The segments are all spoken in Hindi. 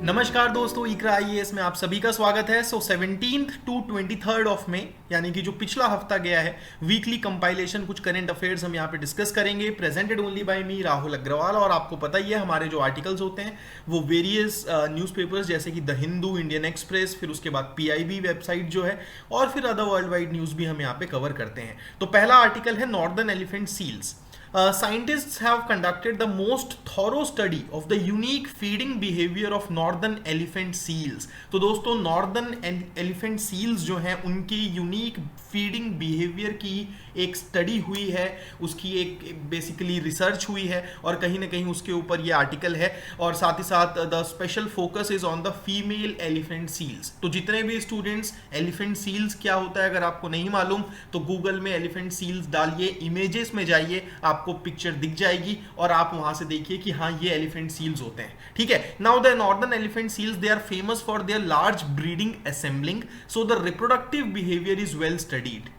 नमस्कार दोस्तों, इकरा आईएएस में आप सभी का स्वागत है। 17th to 23rd of May, यानी कि जो पिछला हफ्ता गया है, वीकली कंपाइलेशन कुछ करंट अफेयर्स हम यहाँ पे डिस्कस करेंगे, प्रेजेंटेड ओनली बाय मी राहुल अग्रवाल। और आपको पता ही है हमारे जो आर्टिकल्स होते हैं वो वेरियस न्यूज़पेपर्स जैसे कि द हिंदू, इंडियन एक्सप्रेस, फिर उसके बाद पीआईबी वेबसाइट जो है, और फिर अदर वर्ल्ड वाइड न्यूज़ भी हम यहाँ पे कवर करते हैं। तो पहला आर्टिकल है northern elephant seals. Scientists have conducted the most thorough study of the unique feeding behavior of northern elephant seals. तो दोस्तों नॉर्दर्न एलिफेंट सील्स जो हैं उनकी यूनिक फीडिंग बिहेवियर की एक स्टडी हुई है, उसकी एक बेसिकली रिसर्च हुई है, और कहीं ना कहीं उसके ऊपर ये आर्टिकल है। और साथ ही साथ the special focus is on the female elephant seals. तो जितने भी स्टूडेंट्स एलिफेंट सील्स क्या होता है अगर आपको नहीं मालूम तो गूगल में एलिफेंट सील्स डालिए, इमेजेस में जाइए, आपको पिक्चर दिख जाएगी और आप वहां से देखिए कि हाँ ये एलिफेंट सील्स होते हैं। ठीक है, now the northern elephant seals they are famous for their large breeding assembling, so the reproductive behaviour is well studied.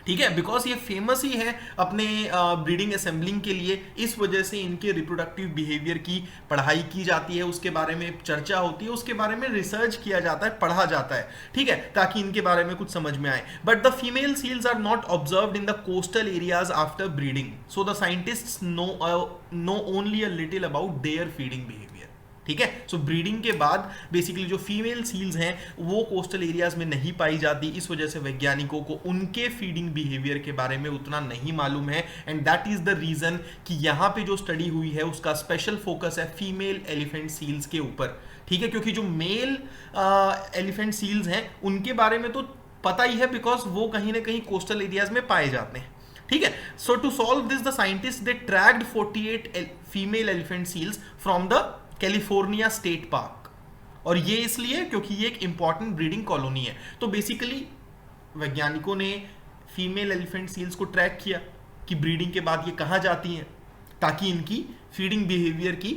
ठीक है, बिकॉज ये फेमस ही है अपने ब्रीडिंग असेंबलिंग के लिए, इस वजह से इनके रिप्रोडक्टिव बिहेवियर की पढ़ाई की जाती है, उसके बारे में चर्चा होती है, उसके बारे में रिसर्च किया जाता है, पढ़ा जाता है। ठीक है, ताकि इनके बारे में कुछ समझ में आए। But the female seals are not observed in the coastal areas after breeding, so the scientists know only a little about their feeding behaviour. ठीक है, सो ब्रीडिंग के बाद बेसिकली जो फीमेल सील्स हैं वो कोस्टल एरियाज में नहीं पाई जाती, इस वजह से वैज्ञानिकों को उनके फीडिंग बिहेवियर के बारे में उतना नहीं मालूम है। And that is the reason कि यहाँ पे जो स्टडी हुई है उसका स्पेशल फोकस है फीमेल एलिफेंट सील्स के ऊपर। ठीक है, क्योंकि जो मेल एलिफेंट सील्स हैं उनके बारे में तो पता ही है, बिकॉज वो कहीं ना कहीं कोस्टल एरियाज में पाए जाते हैं। ठीक है, so to solve this the scientist they tracked 48 female elephant seals from the California State Park. और ये इसलिए क्योंकि ये एक इंपॉर्टेंट ब्रीडिंग कॉलोनी है। तो बेसिकली वैज्ञानिकों ने फीमेल एलिफेंट सील्स को ट्रैक किया कि ब्रीडिंग के बाद ये कहाँ जाती हैं, ताकि इनकी फीडिंग बिहेवियर की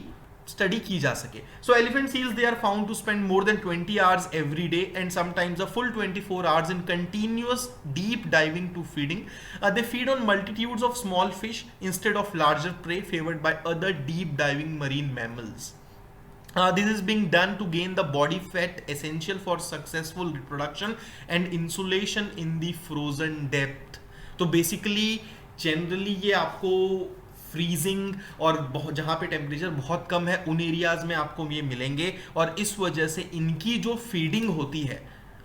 स्टडी की जा सके। So elephant seals they are found to spend more than 20 hours every day and sometimes a full 24 hours in continuous deep diving to feeding. They feed on multitudes of small fish instead of larger prey favored by other deep diving marine mammals. This is being done to gain the body fat essential for successful reproduction and insulation in the frozen depth. तो बेसिकली जनरली ये आपको फ्रीजिंग और बहुत जहाँ पे टेम्परेचर बहुत कम है उन एरियाज में आपको ये मिलेंगे, और इस वजह से इनकी जो फीडिंग होती है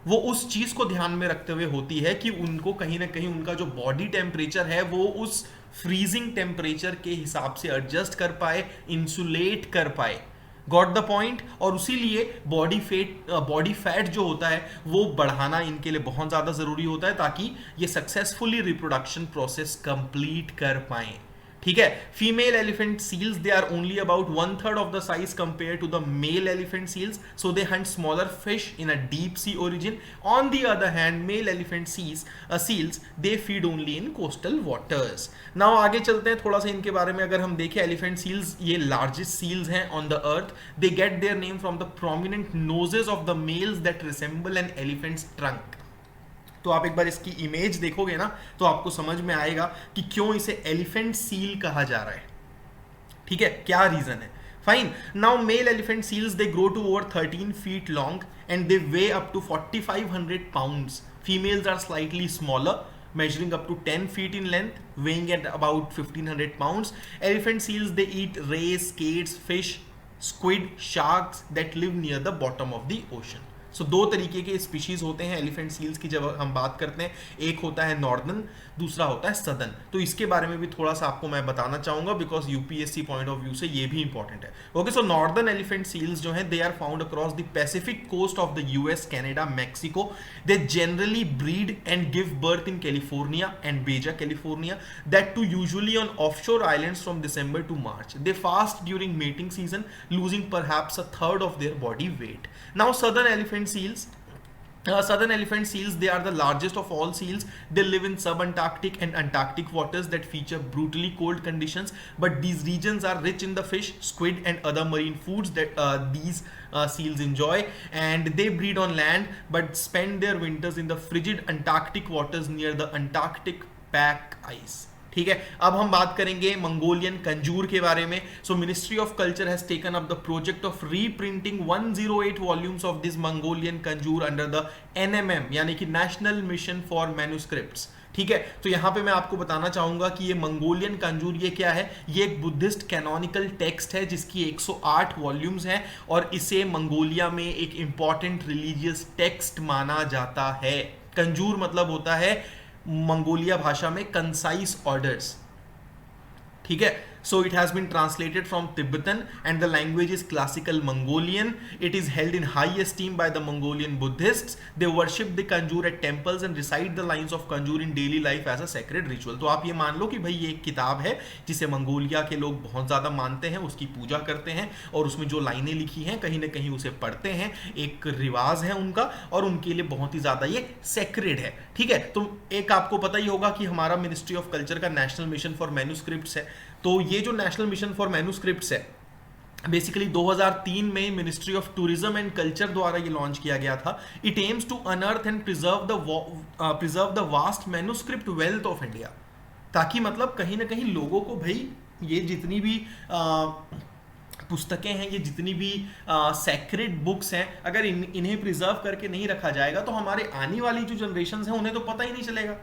वो उस चीज़ को ध्यान में रखते हुए होती है कि उनको कहीं ना कहीं उनका जो बॉडी टेम्परेचर है वो उस फ्रीजिंग टेम्परेचर के हिसाब से एडजस्ट कर पाए, इंसुलेट कर पाए। Got the point. और उसीलिए बॉडी फैट जो होता है वो बढ़ाना इनके लिए बहुत ज़्यादा ज़रूरी होता है, ताकि ये सक्सेसफुली रिप्रोडक्शन प्रोसेस कंप्लीट कर पाएँ। ठीक है, female elephant seals they are only about 1/3 of the size compare to the male elephant seals, so they hunt smaller fish in a deep sea origin. On the other hand male elephant seals they feed only in coastal waters. Now आगे चलते हैं थोड़ा सा इनके बारे में। अगर हम देखें एलिफेंट सील्स ये लार्जेस्ट सील्स हैं on the earth. They get their name from the prominent noses of the males that resemble an elephant's trunk. तो आप एक बार इसकी इमेज देखोगे ना तो आपको समझ में आएगा कि क्यों इसे एलिफेंट सील कहा जा रहा है। ठीक है, क्या रीजन है। Fine, now male elephant seals they grow to over 13 feet long and they weigh up to 4500 pounds. Females are slightly smaller, measuring up to 10 feet in length, weighing at about 1500 pounds. Elephant seals they eat rays, skates, fish, squid, sharks that live near the bottom of the ocean. सो दो तरीके के स्पीशीज होते हैं एलिफेंट सील्स की जब हम बात करते हैं, एक होता है नॉर्दर्न, दूसरा होता है सदर्न। तो इसके बारे में भी थोड़ा सा आपको मैं बताना चाहूंगा, because UPSC point of view से ये भी इंपॉर्टेंट है। Okay, so northern elephant seals जो हैं they are found across the Pacific coast of the US, Canada, Mexico. They generally breed and give birth in California and Baja California, that too usually on offshore islands from December to March. They fast during mating season, losing perhaps a third of their body weight. Now southern elephant seals, they are the largest of all seals. They live in subantarctic and Antarctic waters that feature brutally cold conditions, but these regions are rich in the fish, squid and other marine foods that these seals enjoy, and they breed on land but spend their winters in the frigid Antarctic waters near the Antarctic pack ice. ठीक है, अब हम बात करेंगे मंगोलियन कंजूर के बारे में. So ministry of culture has taken up the project of reprinting 108 volumes of this Mongolian Kanjur under the NMM यानी कि नेशनल मिशन फॉर मैन्युस्क्रिप्ट्स. ठीक है, तो यहां पे मैं आपको बताना चाहूंगा कि ये मंगोलियन कंजूर ये क्या है. ये एक बुद्धिस्ट कैनोनिकल टेक्स्ट है जिसकी 108 वॉल्यूम्स हैं और इसे मंगोलिया में एक इंपॉर्टेंट रिलीजियस टेक्स्ट माना जाता है. कंजूर मतलब होता है मंगोलिया भाषा में कंसाइज ऑर्डर्स. ठीक है, so it has been translated from Tibetan and the language is classical Mongolian. It is held in high esteem by the Mongolian Buddhists. They worship the Kanjur at temples and recite the lines of Kanjur in daily life as a sacred ritual. तो आप ये मान लो कि भाई ये एक किताब है जिसे मंगोलिया के लोग बहुत ज़्यादा मानते हैं, उसकी पूजा करते हैं और उसमें जो लाइनें लिखी हैं कहीं ना कहीं उसे पढ़ते हैं, एक रिवाज है उनका और उनके लिए बहुत ही ज़्यादा ये सेक्रेड है. ठीक है, तो एक आपको पता ही होगा कि हमारा मिनिस्ट्री ऑफ कल्चर का नेशनल मिशन फॉर मैन्युस्क्रिप्ट्स है. तो ये जो नेशनल मिशन फॉर मैन्युस्क्रिप्ट्स है बेसिकली 2003 में ministry of tourism and culture द्वारा ये लॉन्च किया गया था. It aims to unearth and preserve the vast manuscript wealth of India, ताकि मतलब कहीं ना कहीं लोगों को भाई ये जितनी भी पुस्तकें हैं, ये जितनी भी सेक्रेड बुक्स हैं, अगर इन्हें प्रिजर्व करके नहीं रखा जाएगा तो हमारे आने वाली जो जनरेशन है उन्हें तो पता ही नहीं चलेगा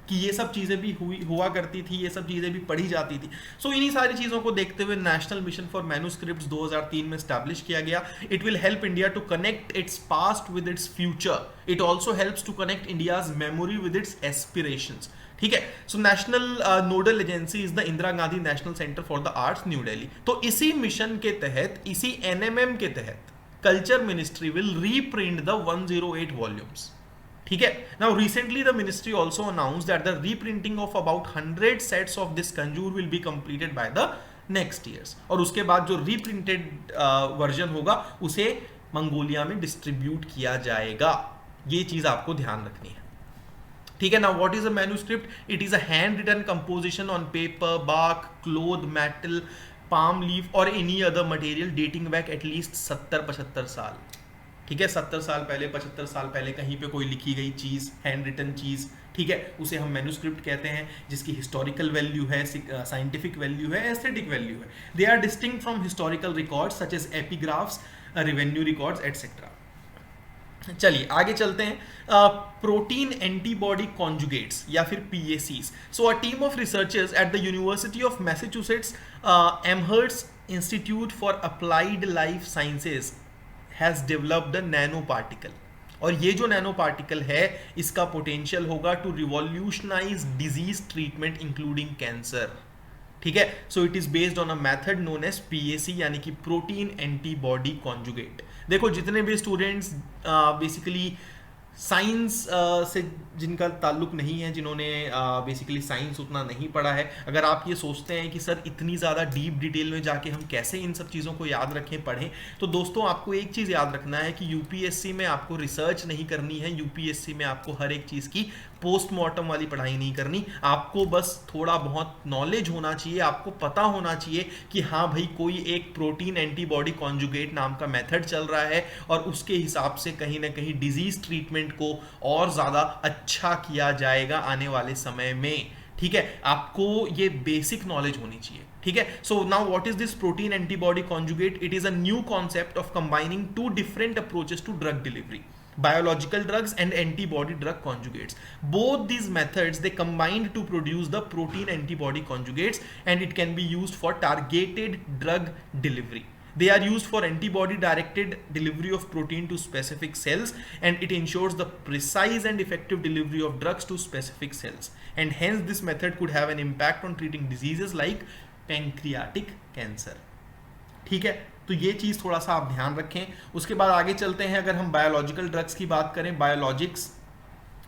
कि ये सब चीज़ें भी हुआ करती थी, ये सब चीज़ें भी पढ़ी जाती थी. सो इन्हीं सारी चीज़ों को देखते हुए नेशनल मिशन फॉर मैन्युस्क्रिप्ट्स 2003 में स्टैब्लिश किया गया. It will help India to connect its past with its future. It also helps to connect India's memory with its aspirations. ठीक है, so national nodal agency is the Indira Gandhi national centre for the arts new Delhi. तो इसी मिशन के तहत, इसी एनएमएम के तहत culture ministry will reprint the 108 volumes. ठीक है, now recently the ministry also announce that the reprinting of about 100 sets of this Kanjur will be completed by the next years. और उसके बाद जो रीप्रिंटेड वर्जन होगा उसे मंगोलिया में डिस्ट्रीब्यूट किया जाएगा. ये चीज आपको ध्यान रखनी है. ठीक है, now what is a manuscript? It is a hand written composition on paper, bark, cloth, metal, palm leaf और any other material dating back at least 70-75 साल. ठीक है, 70 साल पहले, 75 साल पहले कहीं पे कोई लिखी गई चीज़, हैंड रिटन चीज़, ठीक है, उसे हम मैन्युस्क्रिप्ट कहते हैं, जिसकी हिस्टोरिकल वैल्यू है, साइंटिफिक वैल्यू है, एस्थेटिक वैल्यू है. They are distinct from historical records such as epigraphs, revenue records etcetera. चलिए आगे चलते हैं. प्रोटीन एंटीबॉडी कॉन्जुगेट्स या फिर PACs. So a team of researchers at the University of Massachusetts Amherst Institute for Applied Life Sciences has developed a nano particle. और ये जो नैनो पार्टिकल है इसका पोटेंशियल होगा to revolutionize disease treatment including cancer. ठीक है, so it is based on a method known as PAC यानी कि प्रोटीन एंटीबॉडी कॉन्जुगेट. देखो जितने भी स्टूडेंट्स बेसिकली साइंस से जिनका ताल्लुक नहीं है, जिन्होंने बेसिकली साइंस उतना नहीं पढ़ा है, अगर आप ये सोचते हैं कि सर इतनी ज़्यादा डीप डिटेल में जाके हम कैसे इन सब चीज़ों को याद रखें, पढ़ें, तो दोस्तों आपको एक चीज़ याद रखना है कि UPSC में आपको रिसर्च नहीं करनी है. UPSC में आपको हर एक चीज़ की पोस्टमार्टम वाली पढ़ाई नहीं करनी. आपको बस थोड़ा बहुत नॉलेज होना चाहिए, आपको पता होना चाहिए कि हाँ भाई कोई एक प्रोटीन एंटीबॉडी कॉन्जुगेट नाम का मेथड चल रहा है और उसके हिसाब से कहीं ना कहीं डिजीज ट्रीटमेंट को और ज़्यादा अच्छा किया जाएगा आने वाले समय में. ठीक है, आपको ये बेसिक नॉलेज होनी चाहिए. ठीक है, so now what is this protein antibody conjugate? It is a new concept of combining two different approaches to drug delivery, biological drugs and antibody drug conjugates. Both these methods they combined to produce the protein antibody conjugates and it can be used for targeted drug delivery. They are used for antibody directed delivery of protein to specific cells and it ensures the precise and effective delivery of drugs to specific cells, and hence this method could have an impact on treating diseases like pancreatic cancer. ठीक है, तो ये चीज़ थोड़ा सा आप ध्यान रखें. उसके बाद आगे चलते हैं. अगर हम बायोलॉजिकल ड्रग्स की बात करें, biologics,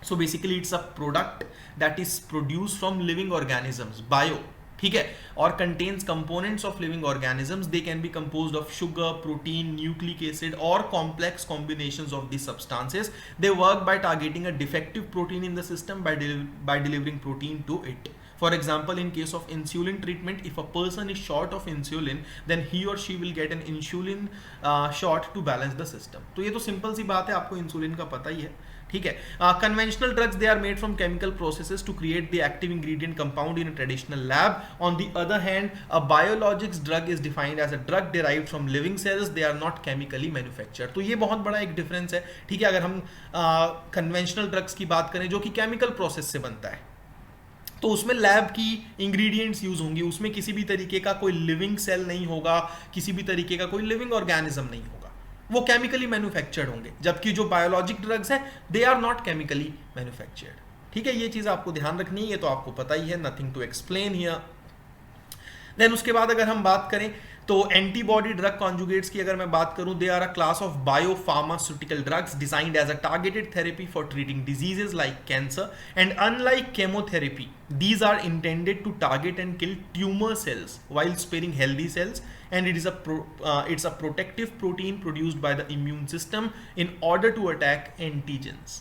so basically it's a product that is produce from living organisms, bio, ठीक है, और contains components of living organisms. They can be composed of sugar, protein, nucleic acid और complex combinations of this substances. They work by targeting a defective protein in the system by delivering protein to it. For example, in case of insulin treatment, if a person is short of insulin, then he or she will get an insulin shot to balance the system. तो ये तो सिंपल सी बात है, आपको इंसुलिन का पता ही है, ठीक है. Conventional drugs, they are made from chemical processes to create the active ingredient compound in a traditional lab. On the other hand, a biologics drug is defined as a drug derived from living cells. They are not chemically manufactured. तो ये बहुत बड़ा एक डिफरेंस है, ठीक है. अगर हम कन्वेंशनल ड्रग्स की बात करें जो कि केमिकल प्रोसेस से बनता है, तो उसमें लैब की इंग्रेडिएंट्स यूज होंगी, उसमें किसी भी तरीके का कोई लिविंग सेल नहीं होगा, किसी भी तरीके का कोई लिविंग ऑर्गेनिज्म नहीं होगा, वो केमिकली मैन्युफैक्चर्ड होंगे. जबकि जो बायोलॉजिक ड्रग्स हैं, they are not chemically manufactured, ठीक है. ये चीज आपको ध्यान रखनी है, ये तो आपको पता ही है, nothing to explain here. Then उसके बाद अगर हम बात करें तो एंटीबॉडी ड्रग कॉन्जुगेट्स की अगर मैं बात करूं, they are a class of biopharmaceutical drugs designed as a targeted therapy for treating diseases like cancer and unlike chemotherapy these are intended to target and kill tumor cells while sparing healthy cells, and it's a protective protein produced by the immune system in order to attack antigens.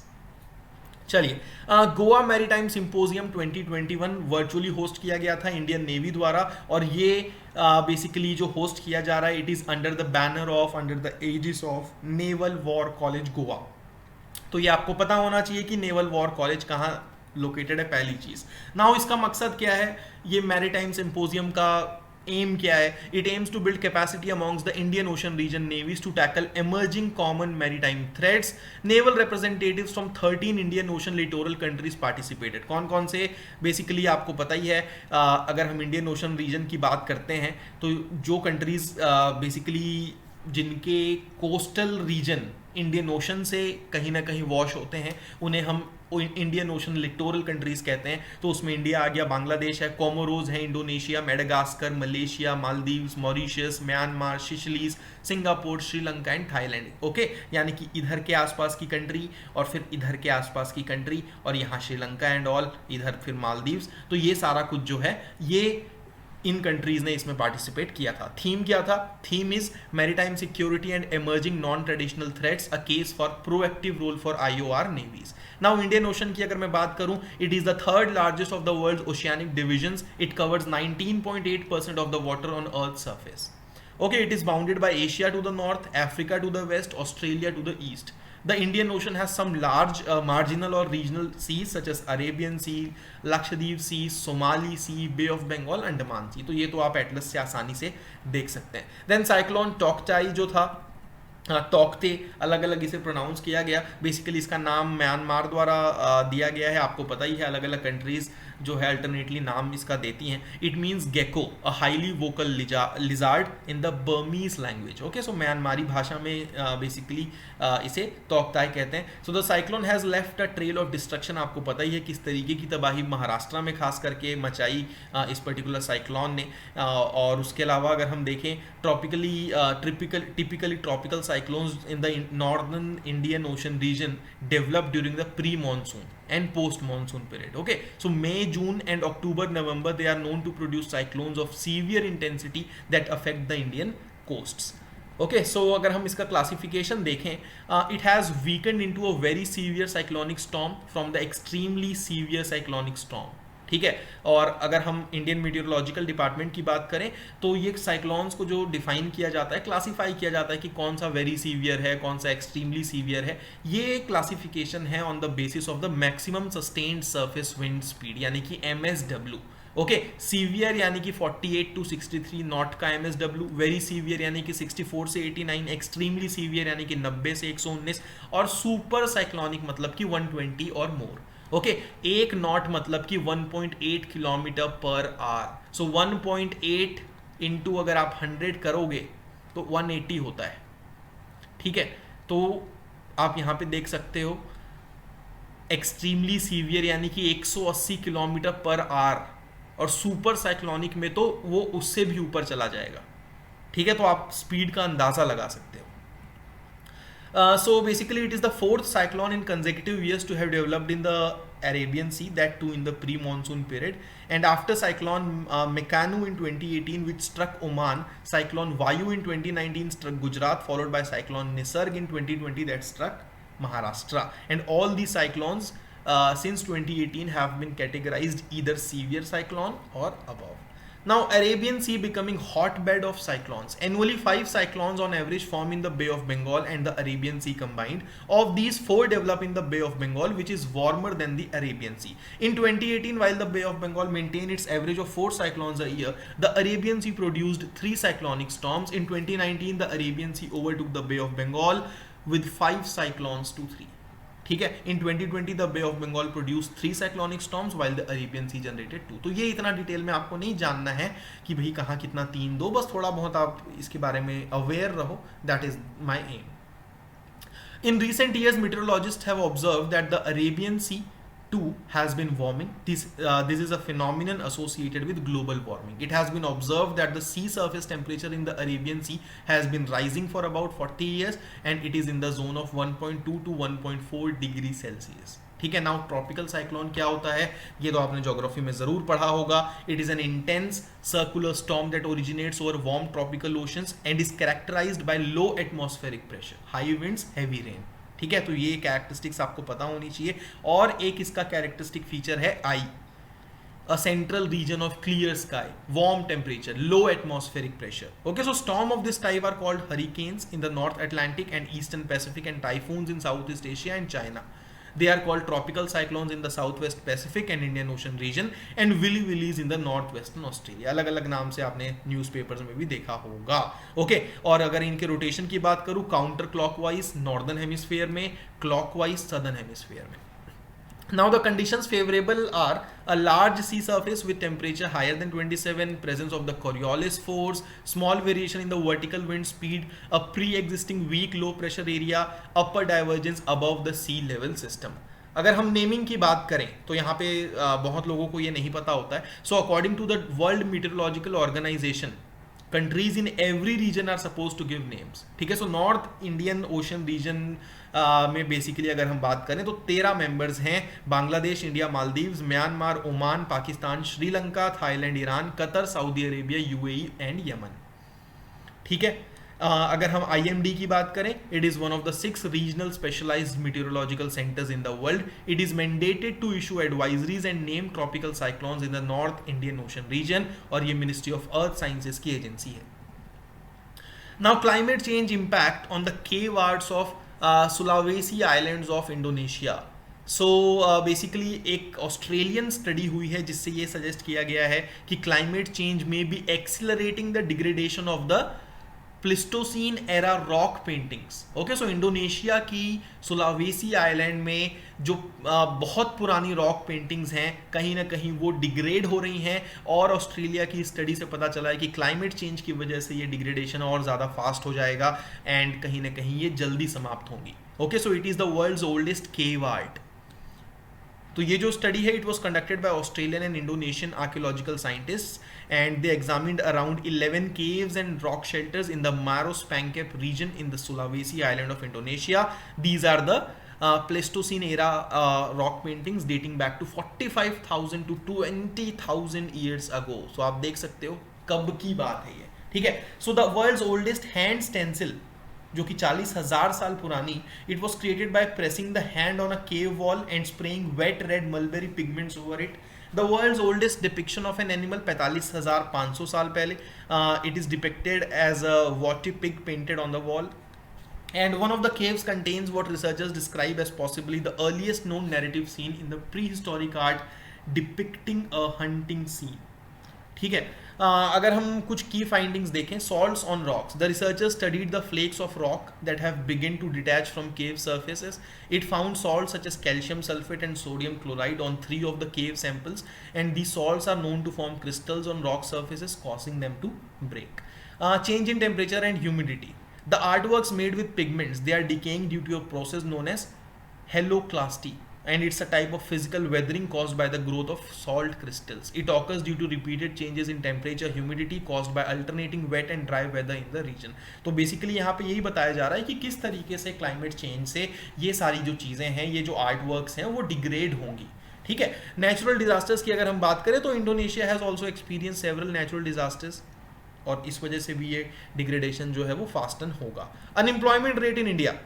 चलिए, Goa maritime symposium 2021 virtually host किया गया था इंडियन नेवी द्वारा, और ये बेसिकली जो होस्ट किया जा रहा है, it is under the banner of, under the aegis of Naval War College Goa. तो ये आपको पता होना चाहिए कि नेवल वॉर कॉलेज कहाँ लोकेटेड है, पहली चीज. नाउ इसका मकसद क्या है, ये मैरीटाइम सिंपोजियम का एम क्या है? It aims to build capacity amongst the Indian Ocean region navies to tackle emerging common maritime threats. Naval representatives from 13 Indian Ocean littoral countries participated. कौन कौन से? बेसिकली आपको पता ही है, अगर हम इंडियन ओशन रीजन की बात करते हैं तो जो कंट्रीज बेसिकली जिनके कोस्टल रीजन इंडियन ओशन से कहीं ना कहीं वॉश होते हैं, उन्हें हम इंडियन ओशन लिटोरल कंट्रीज कहते हैं. तो उसमें इंडिया आ गया, बांग्लादेश है, कोमोरोज है, Indonesia, Madagascar, Malaysia, Maldives, Mauritius, Myanmar, Seychelles, Singapore, Sri Lanka and Thailand. Okay, यानी कि इधर के आसपास की कंट्री और फिर इधर के आसपास की कंट्री, और यहाँ श्रीलंका एंड ऑल, इधर फिर मालदीव्स. तो ये सारा कुछ जो है, ये इन कंट्रीज ने इसमें पार्टिसिपेट किया था. थीम क्या था? Theme is maritime security and emerging non traditional threats, a case for proactive role for IOR navies. Now Indian Ocean की अगर मैं बात करूं, it is the third largest of the world oceanic divisions. It covers 19.8% of the water on earth surface. Okay, it is bounded by Asia to the north, Africa to the west, Australia to the east. The Indian Ocean has some large marginal or regional seas such as Arabian Sea, Lakshadweep Sea, Somali Sea, Bay of Bengal, Andaman Sea. तो ये तो आप एटलस से आसानी से देख सकते हैं. Then cyclone टॉकचाई जो था, तोकते अलग अलग इसे प्रोनाउंस किया गया. बेसिकली इसका नाम म्यांमार द्वारा दिया गया है. आपको पता ही है, अलग अलग कंट्रीज जो है अल्टरनेटली नाम इसका देती हैं. It means gecko, a highly vocal lizard in the Burmese language. Okay, so म्यांमारी भाषा में बेसिकली इसे तोकताई कहते हैं. So the cyclone has left a trail of destruction. आपको पता ही है किस तरीके की तबाही महाराष्ट्र में खास करके मचाई इस पर्टिकुलर साइक्लोन ने. और उसके अलावा अगर हम देखें, typically tropical cyclones in the northern Indian Ocean region develop during the pre-monsoon and post-monsoon period. Okay, so May, June and October, November, they are known to produce cyclones of severe intensity that affect the Indian coasts. Okay, so अगर हम इसका classification देखें, it has weakened into a very severe cyclonic storm from the extremely severe cyclonic storm. ठीक है. और अगर हम इंडियन मीटियोरोलॉजिकल डिपार्टमेंट की बात करें तो ये साइक्लोन्स को जो डिफाइन किया जाता है, क्लासीफाई किया जाता है कि कौन सा वेरी सीवियर है, कौन सा एक्सट्रीमली सीवियर है. ये क्लासिफिकेशन है on the basis of the maximum sustained surface wind speed, यानी कि MSW. ओके, सीवियर यानी कि 48 to 63 नॉट का MSW, वेरी सीवियर यानी कि 64 से 89, एक्सट्रीमली सीवियर यानी कि 90 से 119, और सुपर साइक्लोनिक मतलब कि 120 और मोर. ओके, एक नॉट मतलब कि 1.8 किलोमीटर पर आवर. सो 1.8 इंटू अगर आप 100 करोगे तो 180 होता है. ठीक है, तो आप यहाँ पे देख सकते हो एक्सट्रीमली सीवियर यानी कि 180 किलोमीटर पर आवर, और सुपर साइक्लोनिक में तो वो उससे भी ऊपर चला जाएगा. ठीक है, तो आप स्पीड का अंदाजा लगा सकते हो. So basically it is the fourth cyclone in consecutive years to have developed in the Arabian Sea, that too in the pre-monsoon period. And after cyclone Mekkanu in 2018 which struck Oman, cyclone Vayu in 2019 struck Gujarat, followed by cyclone Nisarg in 2020 that struck Maharashtra. And all these cyclones since 2018 have been categorized either severe cyclone or above. Now, Arabian Sea becoming hotbed of cyclones. Annually, 5 cyclones on average form in the Bay of Bengal and the Arabian Sea combined. Of these, 4 develop in the Bay of Bengal, which is warmer than the Arabian Sea. In 2018, while the Bay of Bengal maintained its average of 4 cyclones a year, the Arabian Sea produced 3 cyclonic storms. In 2019, the Arabian Sea overtook the Bay of Bengal with 5 cyclones to 3. ठीक है. In 2020 the Bay of Bengal produce 3 cyclonic storms while the Arabian Sea generated 2. तो ये इतना डिटेल में आपको नहीं जानना है कि भाई कहाँ कितना 3 2, बस थोड़ा बहुत आप इसके बारे में अवेयर रहो. That is my aim. In recent years, meteorologists have observed that the Arabian Sea too has been warming. This is a phenomenon associated with global warming. It has been observed that the sea surface temperature in the Arabian Sea has been rising for about 40 years and it is in the zone of 1.2 to 1.4 degrees Celsius. ठीक है. नाउ ट्रॉपिकल साइक्लोन क्या होता है ये तो आपने ज्योग्राफी में जरूर पढ़ा होगा. It is an intense circular storm that originates over warm tropical oceans and is characterised by low atmospheric pressure, high winds, heavy rain. ठीक है. तो ये कैरेक्टरिस्टिक्स आपको पता होनी चाहिए. और एक इसका कैरेक्टरिस्टिक फीचर है आई, a central region of clear sky, warm temperature, low atmospheric pressure. Okay, so storm of this type are called hurricanes in the North Atlantic and Eastern Pacific and typhoons in Southeast Asia and China. They are called tropical cyclones in the Southwest Pacific and Indian Ocean region and willy willies in the Northwestern Australia. अलग अलग नाम से आपने न्यूज़पेपर्स में भी देखा होगा. ओके, और अगर इनके रोटेशन की बात करूं, काउंटर क्लॉकवाइज नॉर्दर्न हेमिस्फीयर में, क्लॉकवाइज सदर्न हेमिस्फीयर में. Now the conditions favorable are a large sea surface with temperature higher than 27, presence of the Coriolis force, small variation in the vertical wind speed, a pre-existing weak low pressure area, upper divergence above the sea level system. अगर हम नेमिंग की बात करें तो यहाँ पे बहुत लोगों को ये नहीं पता होता है. So according to the World Meteorological Organization, countries in every region are suppose to give names. ठीक है. So north Indian Ocean region में बेसिकली अगर हम बात करें तो 13 मेंबर्स हैं. Bangladesh, India, Maldives, Myanmar, Oman, Pakistan, Sri Lanka, Thailand, Iran, Qatar, Saudi Arabia, UAE and Yemen. ठीक है. अगर हम IMD की बात करें, it is one of the 6 regional specialised meteorological centres in the world. It is mandated to issue advisories and name tropical cyclones in the north Indian Ocean region और ये मिनिस्ट्री ऑफ अर्थ साइंसेज की एजेंसी है. Now climate change impact on the cave arts of Sulawesi islands of Indonesia. So basically एक ऑस्ट्रेलियन स्टडी हुई है जिससे ये सजेस्ट किया गया है कि क्लाइमेट चेंज में be accelerating the degradation of the Pleistocene era rock paintings. Okay, so Indonesia की सुलावेसी आइलैंड में जो बहुत पुरानी रॉक पेंटिंग्स हैं कहीं ना कहीं वो डिग्रेड हो रही हैं और ऑस्ट्रेलिया की स्टडी से पता चला है कि क्लाइमेट चेंज की वजह से ये डिग्रेडेशन और ज़्यादा फास्ट हो जाएगा एंड कहीं ना कहीं ये जल्दी समाप्त होंगी. Okay, so it is the world's oldest cave art. तो ये जो स्टडी है it was conducted by Australian and Indonesian archaeological scientists and they examined around 11 caves and rock shelters in the Maros Pankep region in the Sulawesi island of Indonesia. These are the Pleistocene era rock paintings dating back to 45,000 to 20,000 years ago. So आप देख सकते हो कब की बात है ये. ठीक है. So the world's oldest hand stencil जो कि 40,000 साल पुरानी, it was created by pressing the hand on a cave wall and spraying wet red mulberry pigments over it. The world's oldest depiction of an animal 45,500 साल पहले. It is depicted as a warty pig painted on the wall. And one of the caves contains what researchers describe as possibly the earliest known narrative scene in the prehistoric art depicting a hunting scene. ठीक है. अगर हम कुछ की फाइंडिंग्स देखें, salts on rocks. The researchers studied the flakes of rock that have begin to detach from cave surfaces. It found salts such as calcium sulphate and sodium chloride on 3 of the cave samples and these salts are known to form crystals on rock surfaces causing them to break. Change in temperature and humidity. The artworks made with pigments, they are decaying due to a process known as haloclasty. And it's a type of physical weathering caused by the growth of salt crystals. It occurs due to repeated changes in temperature, humidity caused by alternating wet and dry weather in the region. तो बेसिकली यहाँ पे यही बताया जा रहा है कि किस तरीके से क्लाइमेट चेंज से ये सारी जो चीज़ें हैं, ये जो आर्ट वर्क्स हैं वो डिग्रेड होंगी. ठीक है. नेचुरल डिजास्टर्स की अगर हम बात करें तो Indonesia has also experience several natural disasters और इस वजह से भी ये डिग्रेडेशन जो है वो फास्टन होगा. Unemployment rate in India.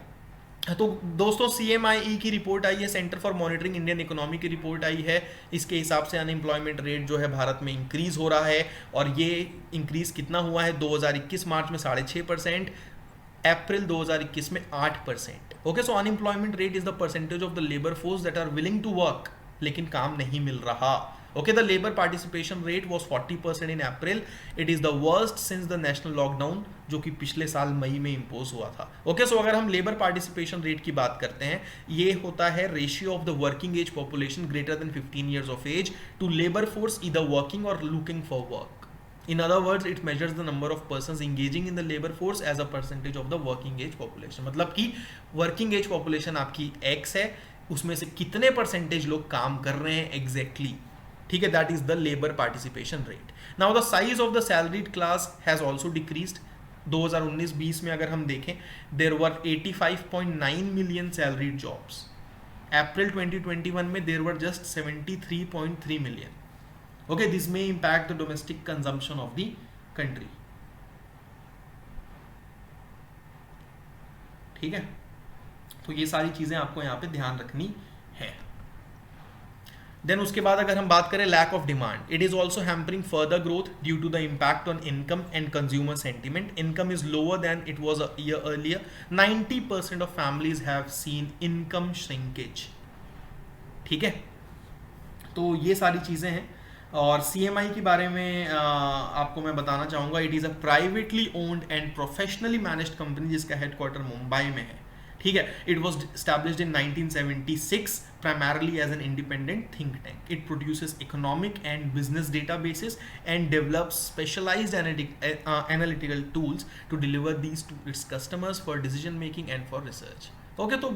तो दोस्तों CMIE की रिपोर्ट आई है, centre for monitoring Indian economy की रिपोर्ट आई है। इसके हिसाब से अनएम्प्लॉयमेंट रेट जो है भारत में इंक्रीज हो रहा है, और ये इंक्रीज कितना हुआ है, 2021 मार्च में 6.5%, अप्रैल 2021 में 8%। Okay, so unemployment rate is the percentage of the labour force that are willing to work, लेकिन काम नहीं मिल रहा। Okay, the labor participation rate was 40% in April. It is the worst since the national lockdown, जो कि पिछले साल मई में इम्पोज हुआ था। Okay, so अगर हम लेबर पार्टिसिपेशन रेट की बात करते हैं, ये होता है ratio of the working age population greater than 15 years of age to labor force either working or looking for work. In other words, it measures the number of persons engaging in the labor force as a percentage of the working age population. मतलब कि वर्किंग एज पॉपुलेशन आपकी X है, उसमें से कितने परसेंटेज लोग काम कर रहे हैं एग्जैक्टली, ठीक है, that is the labour participation rate. Now the size of the salaried class has also decreased. 2019-20 में अगर हम देखें, there were 85.9 million salaried jobs. April 2021 में there were just 73.3 million. Okay, this may impact the domestic consumption of the country. ठीक है, तो ये सारी चीजें आपको यहाँ पे ध्यान रखनी है। देन उसके बाद अगर हम बात करें lack of demand, it is also hampering further growth due to the impact on income and consumer sentiment. Income is lower than it was a year earlier. 90% of families have seen income shrinkage. ठीक है, तो ये सारी चीजें हैं। और CMI के बारे में आपको मैं बताना चाहूंगा, it is a privately owned and professionally managed company जिसका हेडक्वार्टर मुंबई में है। ठीक है, it was established in 1976 primarily as an independent think tank. It produces economic and business databases and develops specialized analytical tools to deliver these to its customers for decision making and for research. Okay, तो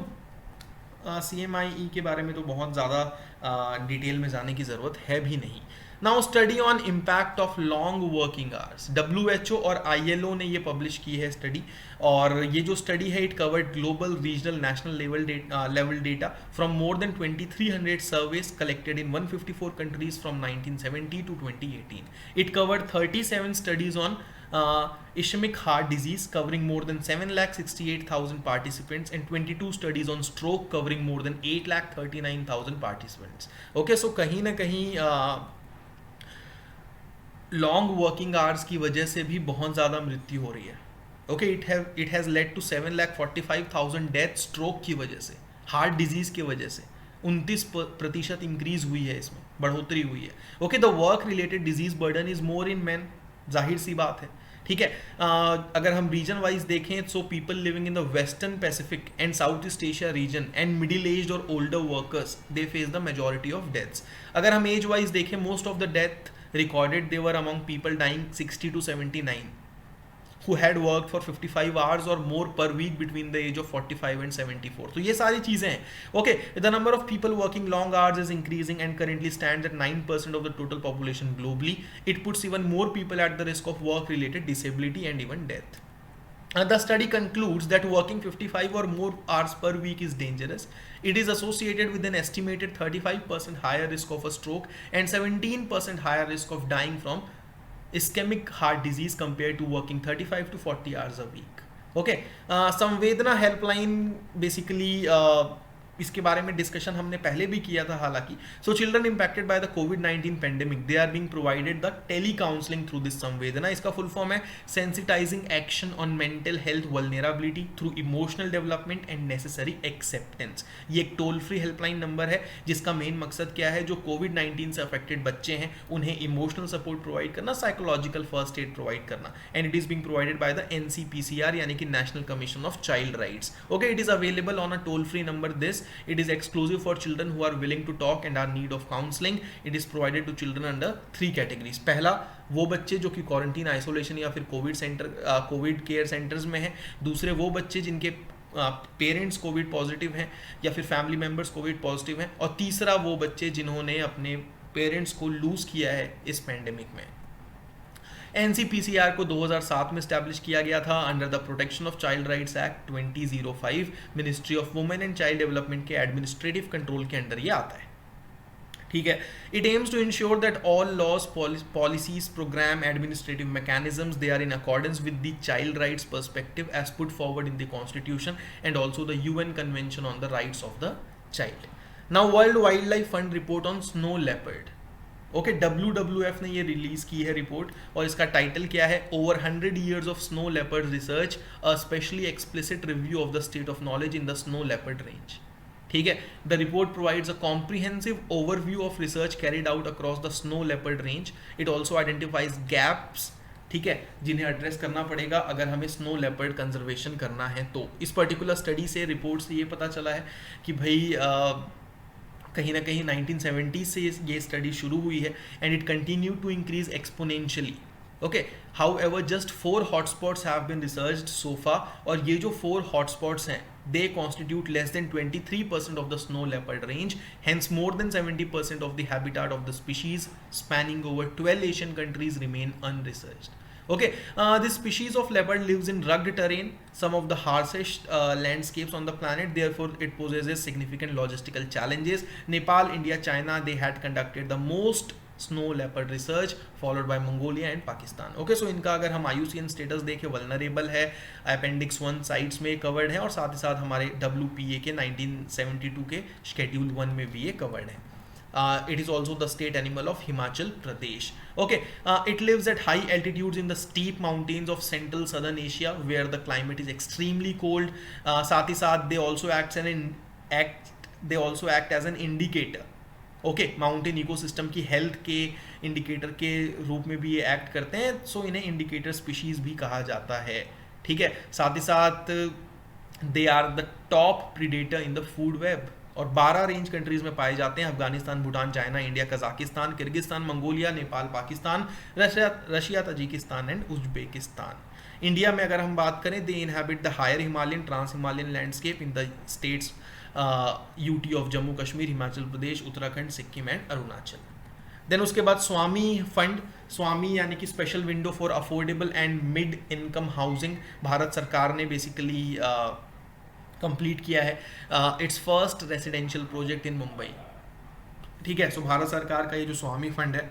CMIE के बारे में तो बहुत ज़्यादा डिटेल में जाने की ज़रूरत है भी नहीं। Now study on impact of long working hours, WHO और ILO ने ये पब्लिश की है स्टडी, और ये जो स्टडी है it covered global, regional, national level data from more than 2300 surveys collected in 154 countries from 1970 to 2018. It covered 37 studies on ischemic heart disease covering more than 7,68,000 participants and 22 studies on stroke covering more than 8,39,000 participants. Okay, so कहीं ना कहीं लॉन्ग वर्किंग आवर्स की वजह से भी बहुत ज़्यादा मृत्यु हो रही है। Okay, it has led to 7,45,000 death stroke की वजह से, हार्ट डिजीज़ की वजह से 29% इंक्रीज हुई है, इसमें बढ़ोतरी हुई है। Okay, the work related disease burden is more in man, जाहिर सी बात है। ठीक है, अगर हम रीजन वाइज देखें, so people living in the western Pacific and South East Asia region and middle age और older workers, they face the majority of deaths. अगर हम एज वाइज देखें, most of the death recorded they were among people dying 60 to 79 who had worked for 55 hours or more per week between the age of 45 and 74. तो ये सारी चीज़ें हैं। Okay, the number of people working long hours is increasing and currently stands at 9% of the total population globally. It puts even more people at the risk of work-related disability and even death. The study concludes that working 55 or more hours per week is dangerous. It is associated with an estimated 35% higher risk of a stroke and 17% higher risk of dying from ischemic heart disease compared to working 35 to 40 hours a week. Okay, संवेदना हेल्पलाइन बेसिकली इसके बारे में डिस्कशन हमने पहले भी किया था हालांकि। So children impacted by the कोविड-19 pandemic, they are being provided the tele counselling through this Samvedana. इसका फुल फॉर्म है sensitising action on mental health vulnerability through emotional development and necessary acceptance. ये एक टोल फ्री हेल्पलाइन नंबर है जिसका मेन मकसद क्या है, जो कोविड-19 से अफेक्टेड बच्चे हैं उन्हें इमोशनल सपोर्ट प्रोवाइड करना, साइकोलॉजिकल फर्स्ट एड प्रोवाइड करना, and it is being provided by the NCPCR यानी कि national commission of child rights. Okay, it is available on a toll free number this. It is exclusive for children who are willing to talk and are in need of counseling. It is provided to children under 3 categories. पहला, वो बच्चे जो कि क्वारंटीन, आइसोलेशन या फिर कोविड केयर सेंटर्स में हैं। दूसरे, वो बच्चे जिनके पेरेंट्स कोविड पॉजिटिव हैं या फिर फैमिली मेम्बर्स कोविड पॉजिटिव हैं। और तीसरा, वो बच्चे जिन्होंने अपने पेरेंट्स को लूज़ किया है इस पैंडेमिक में। NCPCR को 2007 में स्टैब्लिश किया गया था under the protection of child rights act 2005। Ministry of women and child development के एडमिनिस्ट्रेटिव कंट्रोल के अंडर ये आता है। ठीक है. It aims to ensure that all laws, policies, program, administrative mechanisms, they are in accordance with the child rights perspective as put forward in the constitution and also the UN convention on the rights of the child. Now World Wildlife Fund report on snow leopard. Okay, WWF ने ये रिलीज की है रिपोर्ट और इसका टाइटल क्या है, over 100 years of snow leopard research, a specially explicit review of the state of knowledge in the snow leopard range. ठीक है. The report provides a comprehensive overview of research carried out across the snow leopard range. It also identifies gaps, ठीक है, जिन्हें एड्रेस करना पड़ेगा अगर हमें स्नो लेपर्ड कंजर्वेशन करना है. तो इस पर्टिकुलर स्टडी से, रिपोर्ट से ये पता चला है कि भाई कहीं ना कहीं 1970 से ये स्टडी शुरू हुई है and it continue to increase exponentially. Okay, however just 4 hotspots have been researched so far, और ये जो 4 हॉटस्पॉट्स हैं they constitute less than 23% of the snow leopard range, hence more than 70% of the habitat of the species spanning over 12 Asian countries remain unresearched. Okay, this species of leopard lives in rugged terrain, some of the harshest landscapes on the planet, therefore it possesses significant logistical challenges. Nepal, India, China, they had conducted the most snow leopard research followed by Mongolia and Pakistan. Okay, so इनका अगर हम IUCN स्टेटस देखें, वल्नरेबल है, अपेंडिक्स 1 साइट्स में कवर्ड है और साथ ही साथ हमारे WPA के 1972 के शेड्यूल 1 में भी ये कवर्ड है. It is also the state animal of Himachal Pradesh. Okay, it lives at high altitudes in the steep mountains of central southern Asia where the climate is extremely cold. साथ ही साथ they also act as an indicator. Okay, mountain ecosystem की हेल्थ के इंडिकेटर के रूप में भी ये एक्ट करते हैं, सो इन्हें इंडिकेटर स्पीशीज भी कहा जाता है. ठीक है. साथ ही साथ they are the top predator in the food web और 12 रेंज कंट्रीज में पाए जाते हैं, Afghanistan, Bhutan, China, India, Kazakhstan, Kyrgyzstan, Mongolia, Nepal, Pakistan, Russia, Tajikistan and Uzbekistan. India में अगर हम बात करें, they inhabit the higher Himalayan, trans Himalayan landscape in the states UT of Jammu Kashmir, Himachal Pradesh, Uttarakhand, Sikkim and Arunachal. Then उसके बाद स्वामी फंड, स्वामी यानी कि special window for affordable and mid income housing, Bharat सरकार ने बेसिकली कंप्लीट किया है it's first residential project in Mumbai. ठीक है. सो भारत सरकार का ये जो स्वामी फंड है,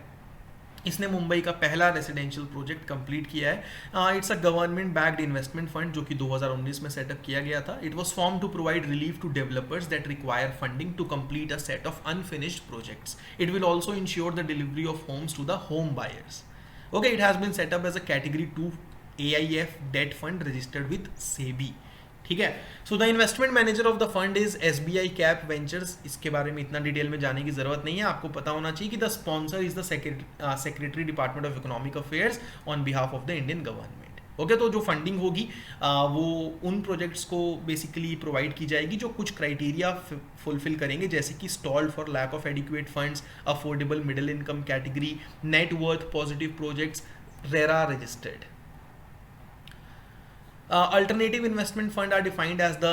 इसने मुंबई का पहला रेसिडेंशियल प्रोजेक्ट कंप्लीट किया है. It's a government backed investment fund जो कि 2019 में सेटअप किया गया था. It was form to provide relief to developers that require funding to complete a set of unfinished projects. It will also ensure the delivery of homes to the home buyers. Okay, it has been set up as a category 2 AIF debt fund registered with SEBI. ठीक है. So the investment manager of the fund is SBI cap ventures. इसके बारे में इतना डिटेल में जाने की जरूरत नहीं है, आपको पता होना चाहिए कि the sponsor is the secretary department of economic affairs on behalf of the Indian government. Okay, तो जो फंडिंग होगी वो उन प्रोजेक्ट्स को बेसिकली प्रोवाइड की जाएगी जो कुछ क्राइटेरिया फुलफिल करेंगे, जैसे कि stalled for lack of adequate funds, affordable middle income category, net worth positive projects, RERA registered. Alternative investment fund are defined as the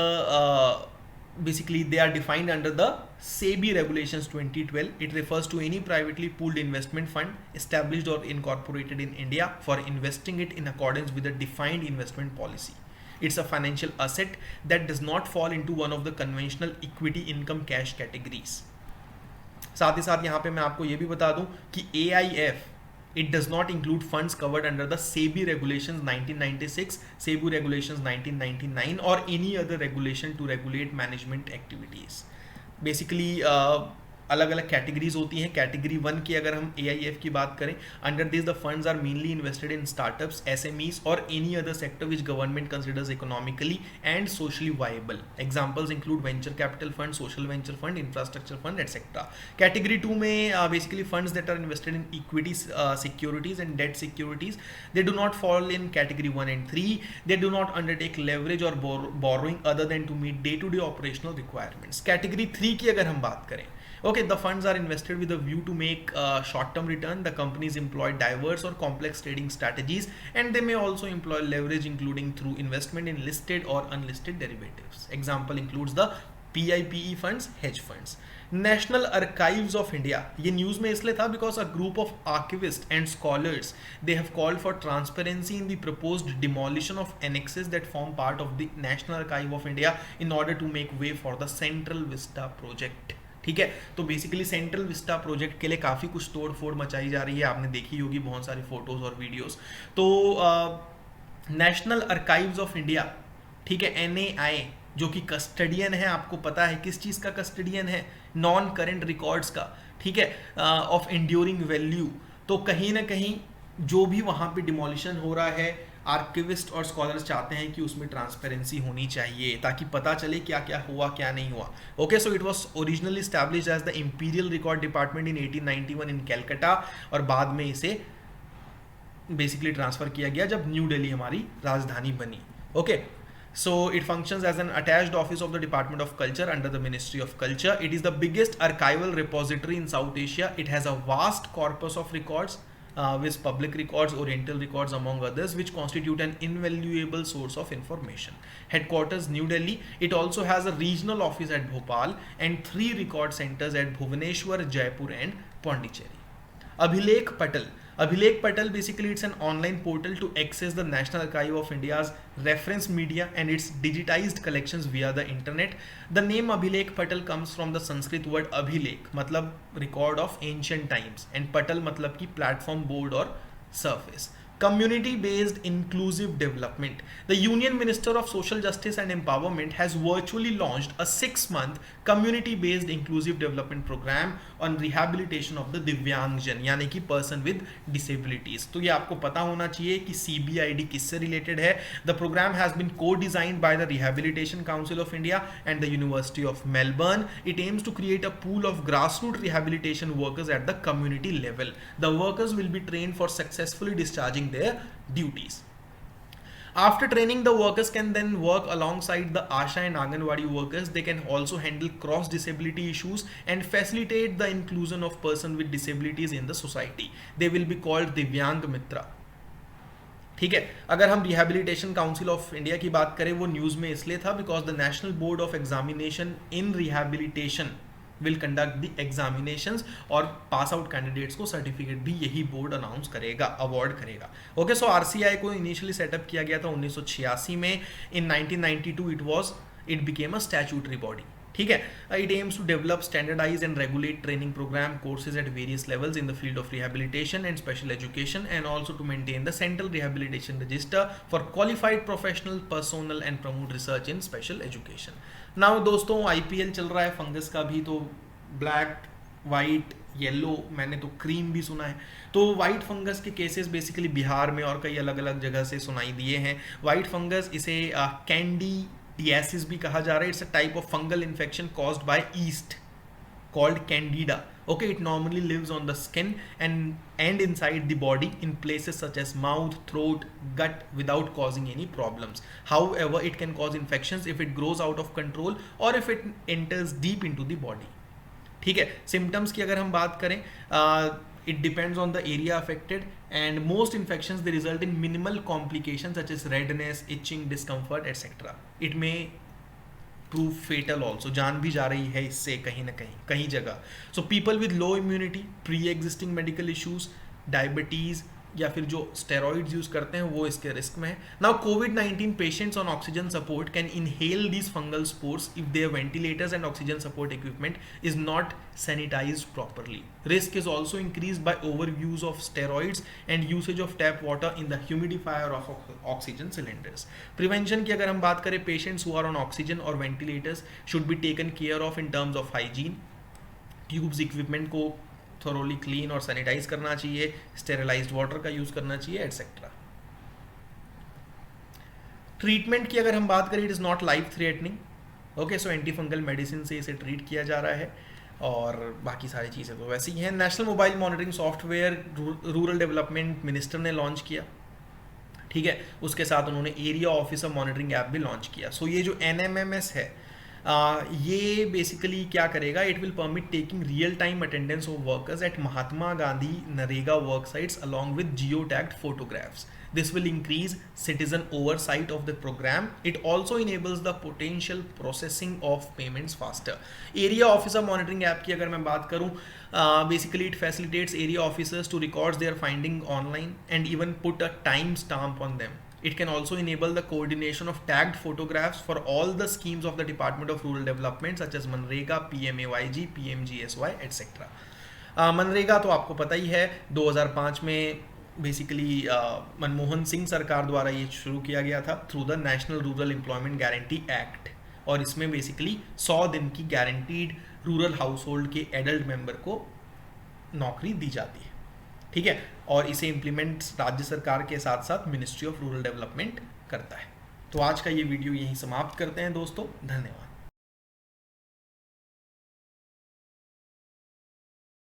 basically they are defined under the SEBI regulations 2012. It refers to any privately pooled investment fund established or incorporated in India for investing it in accordance with a defined investment policy. It's a financial asset that does not fall into one of the conventional equity income cash categories. साथ ही साथ यहाँ पे मैं आपको ये भी बता दूं कि AIF it does not include funds covered under the SEBI regulations 1996, SEBI regulations 1999 or any other regulation to regulate management activities. Basically अलग अलग कैटेगरीज होती हैं. कैटेगरी 1 की अगर हम AIF की बात करें, under this the funds are mainly invested in startups, SMEs और any other sector which government considers economically and socially viable. Examples include venture capital fund, social venture fund, infrastructure fund etcetera. Category 2 में basically funds that are invested in equity securities and debt securities, they do not fall in category 1 and 3. They do not undertake leverage or borrowing other than to meet day-to-day operational requirements. Category 3 की अगर हम बात करें, okay, the funds are invested with a view to make short-term return. The companies employ diverse or complex trading strategies and they may also employ leverage including through investment in listed or unlisted derivatives. Example includes the PIPE funds, hedge funds. National Archives of India, ये न्यूज़ में इसलिए था because a group of archivists and scholars they have called for transparency in the proposed demolition of annexes that form part of the National Archive of India in order to make way for the Central Vista project. ठीक है। तो बेसिकली सेंट्रल विस्टा प्रोजेक्ट के लिए काफ़ी कुछ तोड़ फोड़ मचाई जा रही है, आपने देखी होगी बहुत सारी फोटोज़ और वीडियोस। तो नेशनल आर्काइव्स ऑफ इंडिया, ठीक है, NAI, जो कि कस्टडियन है, आपको पता है किस चीज़ का कस्टडियन है, नॉन करेंट रिकॉर्ड्स का, ठीक है, ऑफ इंड्यूरिंग वैल्यू। तो कहीं ना कहीं जो भी वहाँ पे डिमोलिशन हो रहा है, आर्किविस्ट और स्कॉलर्स चाहते हैं कि उसमें ट्रांसपेरेंसी होनी चाहिए ताकि पता चले क्या क्या हुआ क्या नहीं हुआ। Okay, so it was originally established as the imperial record department in 1891 in Calcutta, और बाद में इसे बेसिकली ट्रांसफर किया गया जब न्यू दिल्ली हमारी राजधानी बनी। Okay, so it functions as an attached office of the Department of Culture under the Ministry of Culture. It is the biggest archival repository in South Asia. It has a vast corpus of records, with public records, oriental records among others, which constitute an invaluable source of information. Headquarters New Delhi. It also has a regional office at Bhopal and 3 record centers at Bhubaneswar, Jaipur and Pondicherry. Abhilekh Patal. Abhilekh Patal, basically it's an online portal to access the National Archive of India's reference media and its digitized collections via the internet. The name Abhilekh Patal comes from the Sanskrit word Abhilekh, मतलब record of ancient times, and Patal मतलब की platform, board और surface. Community-based inclusive development. The Union Minister of Social Justice and Empowerment has virtually launched a 6-month community-based inclusive development program on rehabilitation of the Divyangjan, यानी कि person with disabilities. तो ये आपको पता होना चाहिए कि CBID किससे related है. The program has been co-designed by the Rehabilitation Council of India and the University of Melbourne. It aims to create a pool of grassroots rehabilitation workers at the community level. The workers will be trained for successfully discharging their duties. After training, the workers can then work alongside the Asha and Anganwadi workers. They can also handle cross disability issues and facilitate the inclusion of persons with disabilities in the society. They will be called Divyang Mitra. ठीक है, अगर हम रिहेबिलिटेशन काउंसिल ऑफ इंडिया की बात करें, वो न्यूज़ में इसलिए था because the national board of examination in rehabilitation will conduct the examinations, और पास आउट कैंडिडेट्स को सर्टिफिकेट भी यही बोर्ड अनाउंस करेगा, अवार्ड करेगा। ओके, सो RCI को इनिशियली सेटअप किया गया था 1986 में। In 1992 it became a statutory body, ठीक है। It aims to develop standardise and regulate training programme courses at various levels in the field of rehabilitation and special education, and also to maintain the central rehabilitation register for qualified professional personnel and promote research in special education. Now दोस्तों, IPL चल रहा है फंगस का भी, तो ब्लैक, वाइट, येलो, मैंने तो क्रीम भी सुना है। तो वाइट फंगस के केसेस बेसिकली बिहार में और कई अलग अलग जगह से सुनाई दिए हैं। वाइट फंगस, इसे कैंडिडियासिस भी कहा जा रहा है। It's a type of fungal infection caused by east called candida. Okay, it normally lives on the skin and inside the body in places such as mouth, throat, gut without causing any problems. However, it can cause infections if it grows out of control or if it enters deep into the body. ठीक है, symptoms की अगर हम बात करें, it depends on the area affected, and most infections they result in minimal complications such as redness, itching, discomfort, etc. It may prove fatal also, जान भी जा रही है इससे कहीं ना कहीं जगह। So people with low immunity, pre existing medical issues, diabetes, या फिर जो स्टेरॉइड्स यूज करते हैं वो इसके रिस्क में है। Now COVID-19 patients on oxygen support can inhale these fungal spores if there ventilators and oxygen support equipment is not sanitized properly. Risk is also increased by over use of steroids and usage of tap water in the humidifier of oxygen cylinders. Prevention की अगर हम बात करें, patients who are on oxygen और ventilators should be taken care of in terms of hygiene. Tubes equipment को थोरोली क्लीन और सैनिटाइज करना चाहिए, स्टेरिलाइज्ड वाटर का यूज करना चाहिए, एटसेट्रा। ट्रीटमेंट की अगर हम बात करें, it is not life threatening. Okay, so anti fungal medicine से इसे ट्रीट किया जा रहा है, और बाकी सारी चीज़ें तो वैसे ही हैं। National mobile monitoring software rural development minister ने लॉन्च किया, ठीक है। उसके साथ उन्होंने एरिया ऑफिसर मॉनिटरिंग ऐप भी लॉन्च किया। सो ये जो NMMS है, ये बेसिकली क्या करेगा, it will permit taking real time attendance of workers at Mahatma Gandhi NREGA work sites along with geo tagged photographs. This will increase citizen oversight of the program. It also enables the potential processing of payments faster. Area officer monitoring app की अगर मैं बात करूँ, basically it facilitates area officers to record their finding online and even put a time stamp on them. It can also enable the coordination of tagged photographs for all the schemes of the Department of Rural Development such as MNREGA, PMAYG, PMGSY, etc. MNREGA तो आपको पता ही है 2005 में बेसिकली मनमोहन सिंह सरकार द्वारा ये शुरू किया गया था through the national rural employment guarantee act, और इसमें बेसिकली 100 दिन की गारंटीड रूरल हाउस होल्ड के एडल्ट मेंबर को नौकरी दी जाती है, ठीक है। और इसे इम्प्लीमेंट राज्य सरकार के साथ साथ मिनिस्ट्री ऑफ रूरल डेवलपमेंट करता है। तो आज का ये वीडियो यहीं समाप्त करते हैं दोस्तों, धन्यवाद।